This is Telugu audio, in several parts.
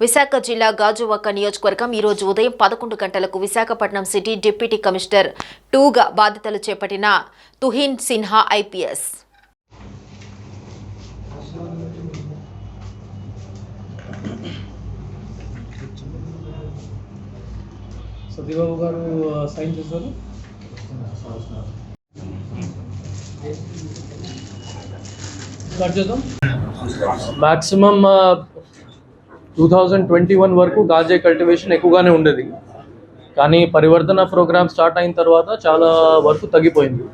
విశాఖ జిల్లా గాజువాక నియోజకవర్గం ఈ రోజు ఉదయం 11 గంటలకు విశాఖపట్నం సిటీ డిప్యూటీ కమిషనర్ 2గా బాధ్యతలు చేపట్టిన తుహిన్ సిన్హా ఐపీఎస్ సతీబాబు గారు సైన్ చేశారు. స్టార్ట్ చేద్దాం. మ్యాక్సిమం 2021 వరకు గాంజాయి కల్టివేషన్ ఎక్కువగానే ఉండేది, కానీ పరివర్తన ప్రోగ్రామ్ స్టార్ట్ అయిన తర్వాత చాలా వరకు తగ్గిపోయింది.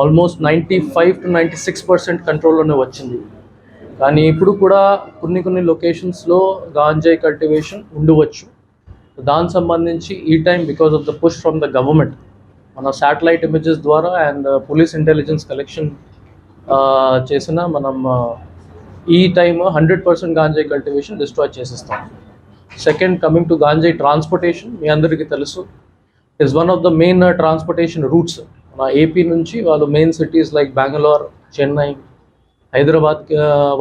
ఆల్మోస్ట్ 95 to 96% కంట్రోల్లోనే వచ్చింది. కానీ ఇప్పుడు కూడా కొన్ని లొకేషన్స్లో గాంజాయి కల్టివేషన్ ఉండవచ్చు. దానికి సంబంధించి ఈ time because of the push from the government మన శాటిలైట్ ఇమేజెస్ ద్వారా అండ్ పోలీస్ ఇంటెలిజెన్స్ కలెక్షన్ చేసిన మనం ఈ టైం 100% గాంజాయి కల్టివేషన్ డిస్ట్రాయ్ చేసేస్తాం. సెకండ్, కమింగ్ టు గాంజాయి ట్రాన్స్పోర్టేషన్, మీ అందరికీ తెలుసు is one of the main transportation routes. మన ఏపీ నుంచి వాళ్ళు main cities like Bengaluru, Chennai, Hyderabad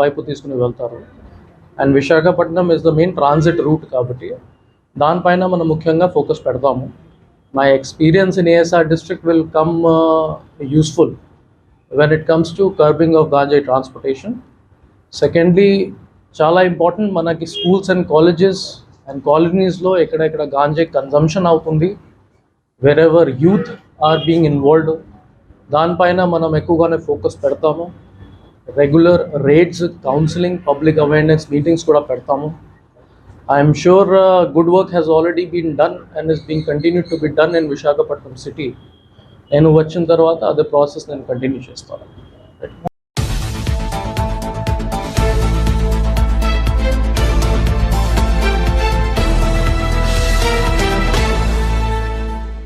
వైపు తీసుకుని వెళ్తారు. And Visakhapatnam is the main transit route, కాబట్టి దానిపైన మనం ముఖ్యంగా ఫోకస్ పెడతాము. My experience in ASR district will come useful when it comes to curbing of ganjai transportation. Secondly, చాలా ఇంపార్టెంట్ మనకి స్కూల్స్ అండ్ కాలేజెస్ అండ్ కాలనీస్లో ఎక్కడెక్కడ గాంజాయి కన్జంప్షన్ అవుతుంది, wherever youth are being involved, దానిపైన మనం ఎక్కువగానే ఫోకస్ పెడతాము. Regular raids, counselling, public awareness meetings కూడా పెడతాము. I'm sure good work has already been done and is being continued to be done in Visakhapatnam city. నేను వచ్చిన తర్వాత అదే ప్రాసెస్ నేను కంటిన్యూ చేస్తాను.